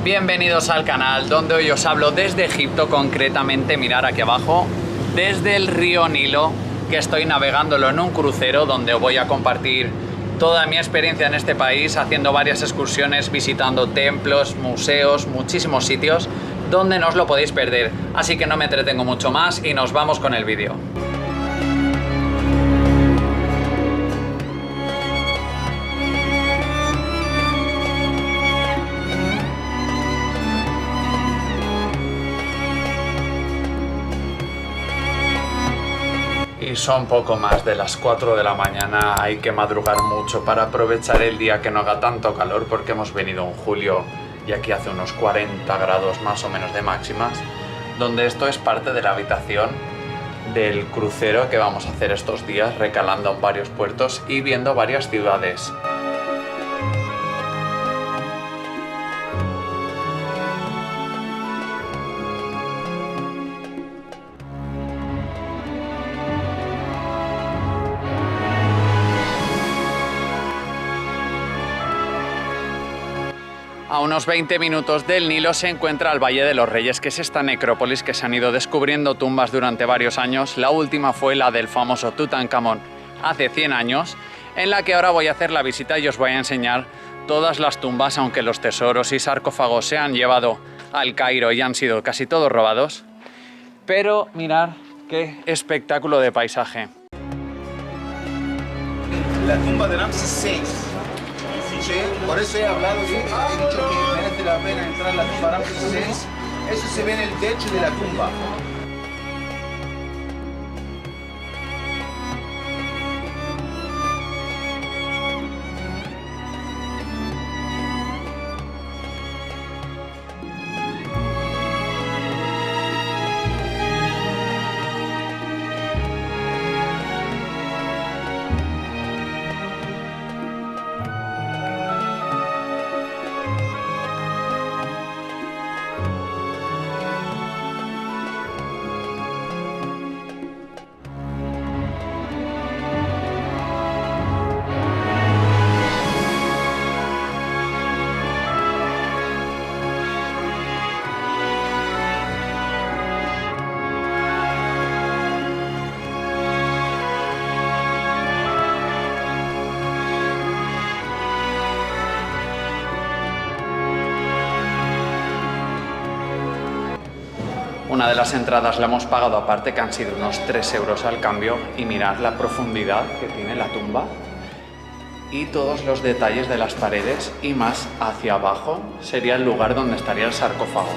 Bienvenidos al canal donde hoy os hablo desde Egipto, concretamente, mirar aquí abajo, desde el río Nilo, que estoy navegándolo en un crucero donde os voy a compartir toda mi experiencia en este país, haciendo varias excursiones, visitando templos, museos, muchísimos sitios donde no os lo podéis perder. Así que no me entretengo mucho más y nos vamos con el vídeo. Y son poco más de las 4 de la mañana, hay que madrugar mucho para aprovechar el día, que no haga tanto calor, porque hemos venido en julio y aquí hace unos 40 grados más o menos de máximas, donde esto es parte de la habitación del crucero que vamos a hacer estos días, recalando en varios puertos y viendo varias ciudades. A unos 20 minutos del Nilo se encuentra el Valle de los Reyes, que es esta necrópolis que se han ido descubriendo tumbas durante varios años. La última fue la del famoso Tutankamón hace 100 años, en la que ahora voy a hacer la visita y os voy a enseñar todas las tumbas, aunque los tesoros y sarcófagos se han llevado al Cairo y han sido casi todos robados. Pero mirad qué espectáculo de paisaje. La tumba de Ramsés VI. Sí, por eso he hablado, he dicho que merece la pena entrar en la tumba de Ramsés VI. Eso se ve en el techo de la tumba. Una de las entradas la hemos pagado aparte, que han sido unos 3 euros al cambio, y mirad la profundidad que tiene la tumba y todos los detalles de las paredes, y más hacia abajo sería el lugar donde estaría el sarcófago.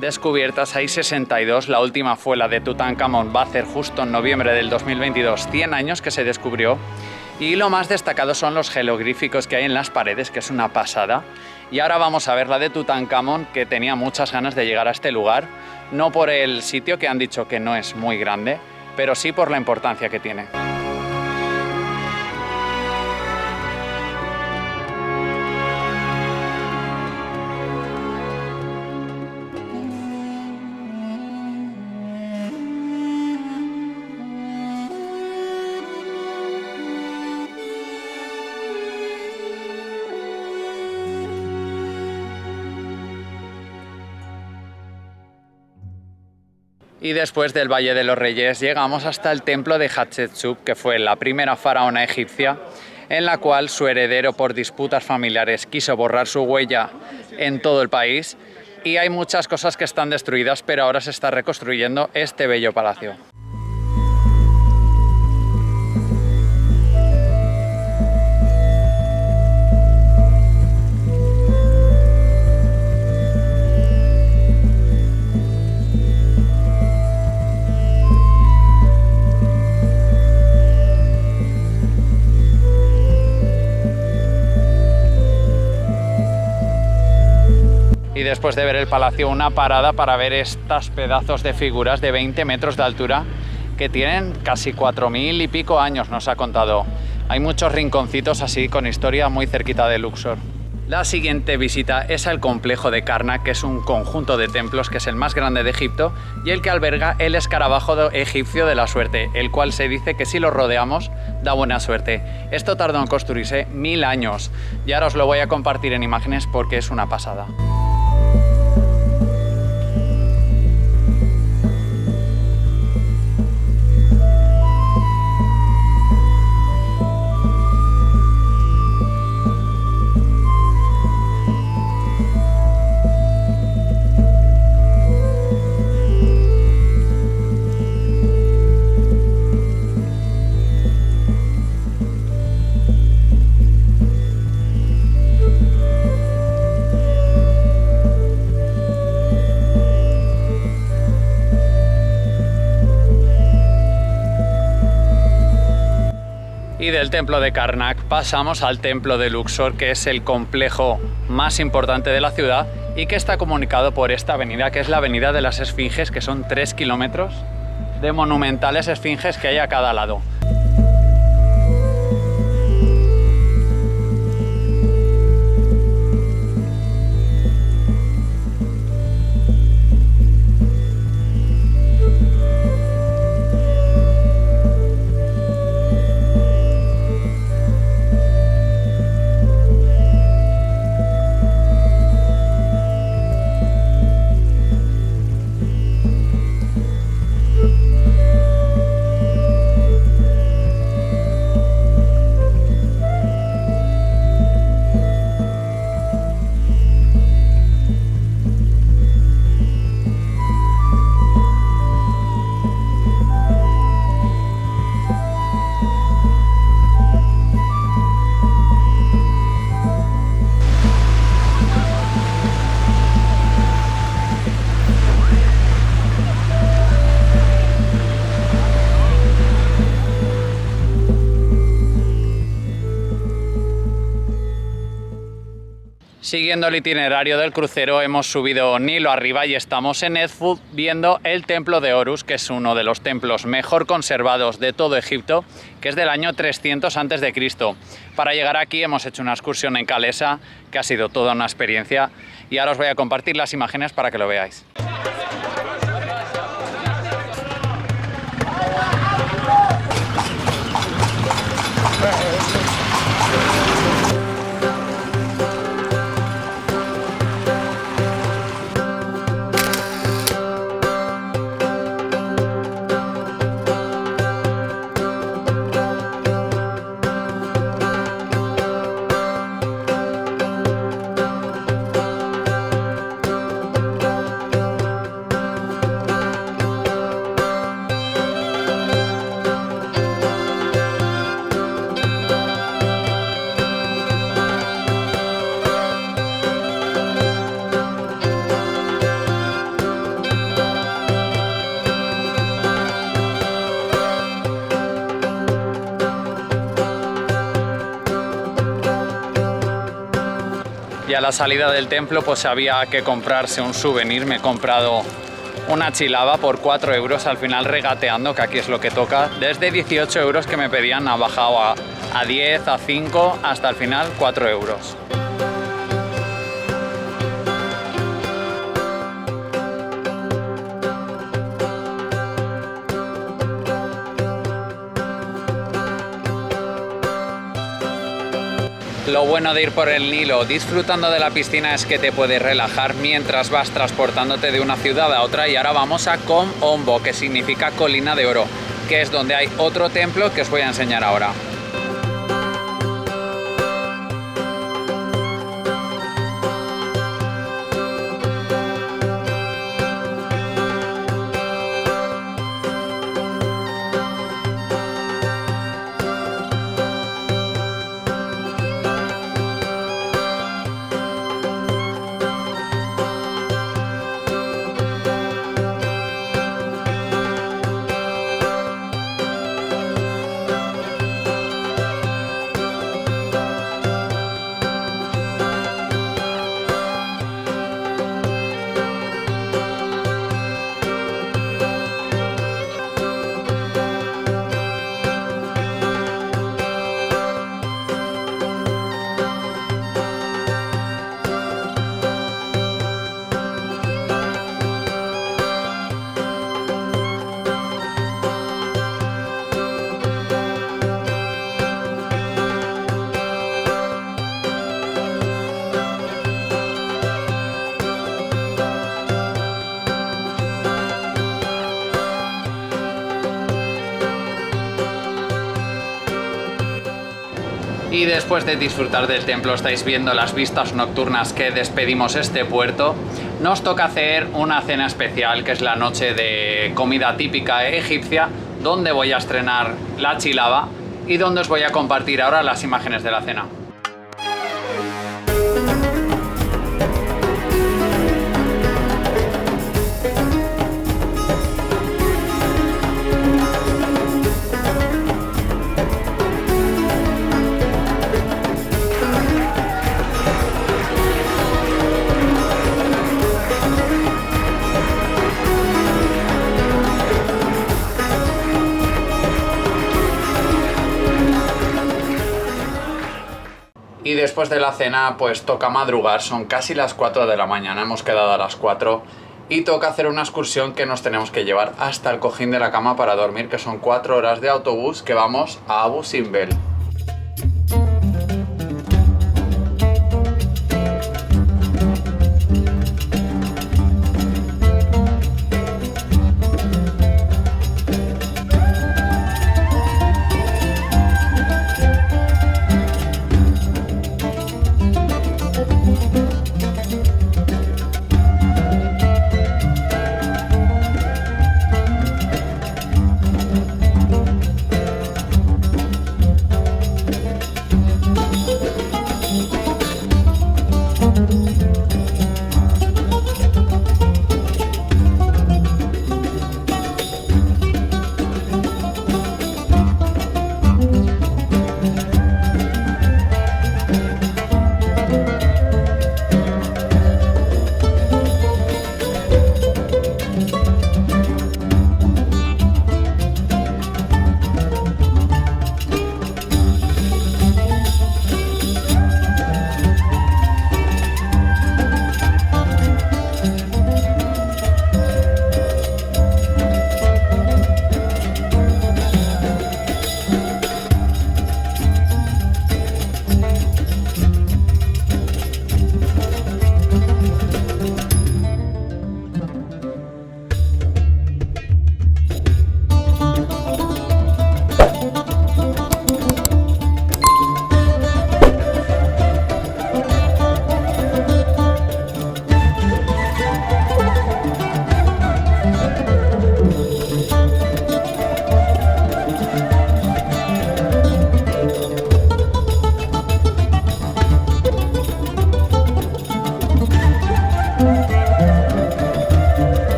Descubiertas hay 62, la última fue la de Tutankamón, va a hacer justo en noviembre del 2022, 100 años que se descubrió, y lo más destacado son los jeroglíficos que hay en las paredes, que es una pasada. Y ahora vamos a ver la de Tutankamón, que tenía muchas ganas de llegar a este lugar, no por el sitio, que han dicho que no es muy grande, pero sí por la importancia que tiene. Y después del Valle de los Reyes llegamos hasta el templo de Hatshepsut, que fue la primera faraona egipcia, en la cual su heredero, por disputas familiares, quiso borrar su huella en todo el país, y hay muchas cosas que están destruidas, pero ahora se está reconstruyendo este bello palacio. Y después de ver el palacio, una parada para ver estas pedazos de figuras de 20 metros de altura que tienen casi 4000 y pico años, nos ha contado. Hay muchos rinconcitos así con historia muy cerquita de Luxor. La siguiente visita es al complejo de Karnak, que es un conjunto de templos que es el más grande de Egipto y el que alberga el escarabajo egipcio de la suerte, el cual se dice que si lo rodeamos da buena suerte. Esto tardó en construirse 1000 años y ahora os lo voy a compartir en imágenes porque es una pasada. Y del templo de Karnak pasamos al templo de Luxor, que es el complejo más importante de la ciudad y que está comunicado por esta avenida, que es la avenida de las Esfinges, que son 3 kilómetros de monumentales esfinges que hay a cada lado. Siguiendo el itinerario del crucero hemos subido Nilo arriba y estamos en Edfu viendo el templo de Horus, que es uno de los templos mejor conservados de todo Egipto, que es del año 300 a.C. Para llegar aquí hemos hecho una excursión en Calesa, que ha sido toda una experiencia, y ahora os voy a compartir las imágenes para que lo veáis. Y a la salida del templo pues había que comprarse un souvenir. Me he comprado una chilaba por 4 euros, al final regateando, que aquí es lo que toca. Desde 18 euros que me pedían ha bajado a 10, a 5, hasta el final 4 euros. Lo bueno de ir por el Nilo disfrutando de la piscina es que te puedes relajar mientras vas transportándote de una ciudad a otra. Y ahora vamos a Kom Ombo, que significa colina de oro, que es donde hay otro templo que os voy a enseñar ahora. Y después de disfrutar del templo, estáis viendo las vistas nocturnas que despedimos este puerto, nos toca hacer una cena especial, que es la noche de comida típica egipcia, donde voy a estrenar la chilaba y donde os voy a compartir ahora las imágenes de la cena. Y después de la cena pues toca madrugar, son casi las 4 de la mañana, hemos quedado a las 4 y toca hacer una excursión que nos tenemos que llevar hasta el cojín de la cama para dormir, que son 4 horas de autobús que vamos a Abu Simbel.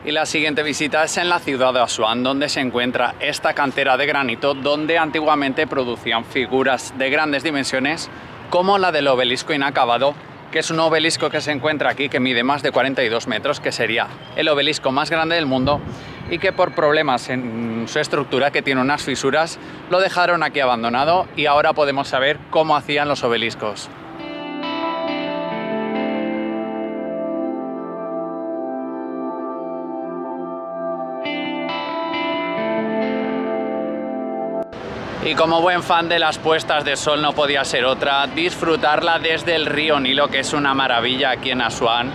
Y la siguiente visita es en la ciudad de Asuán, donde se encuentra esta cantera de granito donde antiguamente producían figuras de grandes dimensiones como la del obelisco inacabado, que es un obelisco que se encuentra aquí que mide más de 42 metros, que sería el obelisco más grande del mundo y que por problemas en su estructura, que tiene unas fisuras, lo dejaron aquí abandonado y ahora podemos saber cómo hacían los obeliscos. Y como buen fan de las puestas de sol no podía ser otra, disfrutarla desde el río Nilo, que es una maravilla aquí en Asuán.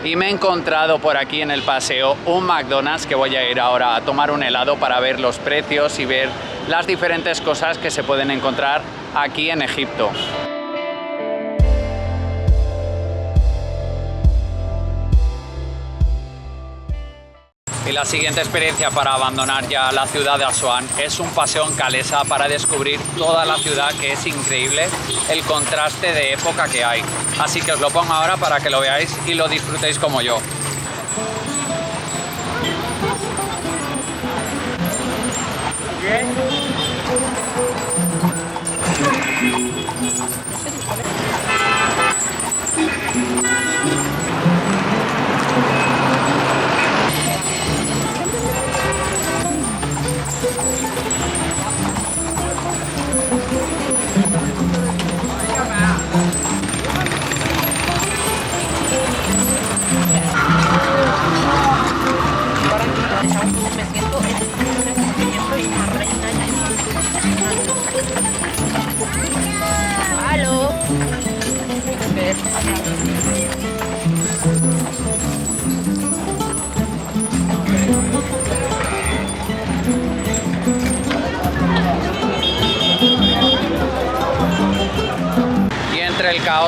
Y me he encontrado por aquí en el paseo un McDonald's, que voy a ir ahora a tomar un helado para ver los precios y ver las diferentes cosas que se pueden encontrar aquí en Egipto. Y la siguiente experiencia para abandonar ya la ciudad de Asuán es un paseo en calesa para descubrir toda la ciudad, que es increíble el contraste de época que hay. Así que os lo pongo ahora para que lo veáis y lo disfrutéis como yo.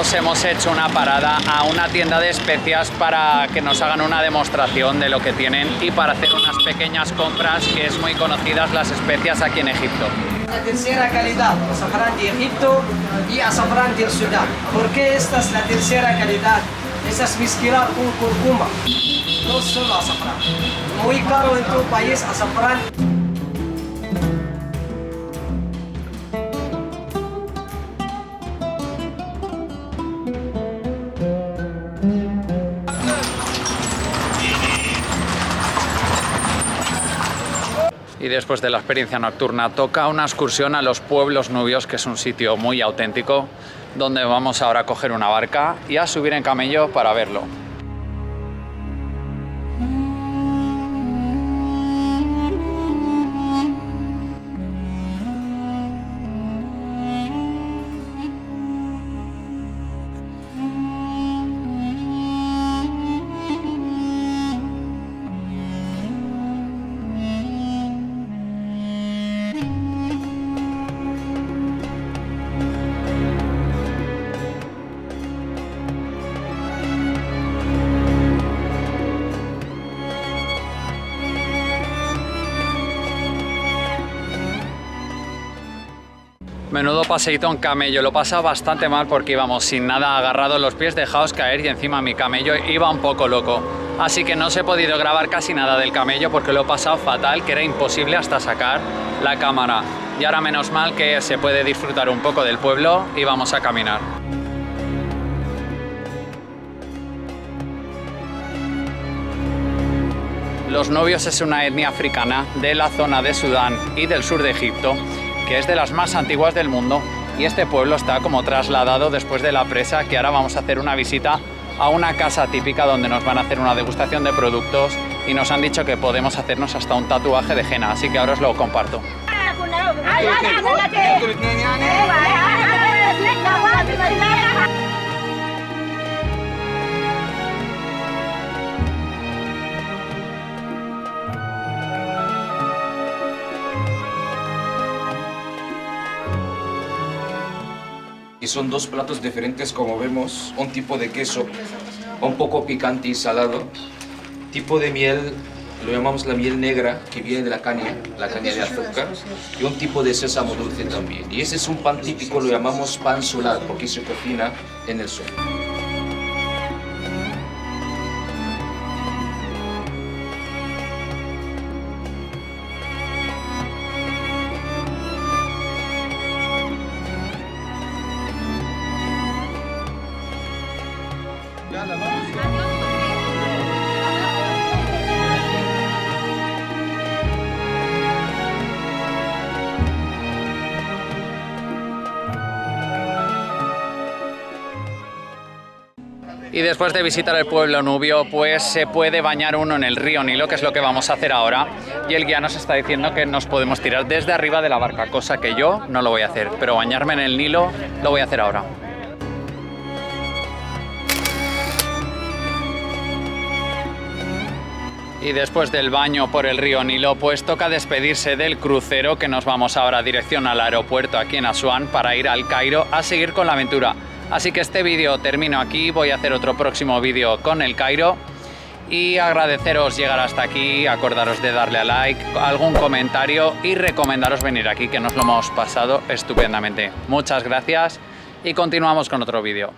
minutos hemos hecho una parada a una tienda de especias para que nos hagan una demostración de lo que tienen y para hacer unas pequeñas compras, que es muy conocidas las especias aquí en Egipto. La tercera calidad, azafrán de Egipto y azafrán del Sudán. ¿Por qué esta es la tercera calidad? Esa es mezclar con cúrcuma, no solo azafrán. Muy caro en tu país azafrán. Y después de la experiencia nocturna toca una excursión a los pueblos nubios, que es un sitio muy auténtico, donde vamos ahora a coger una barca y a subir en camello para verlo. Menudo paseíto en camello, lo pasa bastante mal porque íbamos sin nada agarrado, los pies dejados caer y encima mi camello iba un poco loco. Así que no os he podido grabar casi nada del camello porque lo he pasado fatal, que era imposible hasta sacar la cámara. Y ahora menos mal que se puede disfrutar un poco del pueblo y vamos a caminar. Los nubios es una etnia africana de la zona de Sudán y del sur de Egipto, que es de las más antiguas del mundo, y este pueblo está como trasladado después de la presa, que ahora vamos a hacer una visita a una casa típica donde nos van a hacer una degustación de productos y nos han dicho que podemos hacernos hasta un tatuaje de henna, así que ahora os lo comparto. Y son dos platos diferentes, como vemos, un tipo de queso un poco picante y salado, tipo de miel, lo llamamos la miel negra, que viene de la caña de azúcar, y un tipo de sésamo dulce también. Y ese es un pan típico, lo llamamos pan solar, porque se cocina en el sol. Y después de visitar el pueblo nubio, pues se puede bañar uno en el río Nilo, que es lo que vamos a hacer ahora. Y el guía nos está diciendo que nos podemos tirar desde arriba de la barca, cosa que yo no lo voy a hacer, pero bañarme en el Nilo lo voy a hacer ahora. Y después del baño por el río Nilo, pues toca despedirse del crucero, que nos vamos ahora dirección al aeropuerto aquí en Asuán para ir al Cairo a seguir con la aventura. Así que este vídeo termino aquí, voy a hacer otro próximo vídeo con el Cairo y agradeceros llegar hasta aquí, acordaros de darle a like, algún comentario y recomendaros venir aquí, que nos lo hemos pasado estupendamente. Muchas gracias y continuamos con otro vídeo.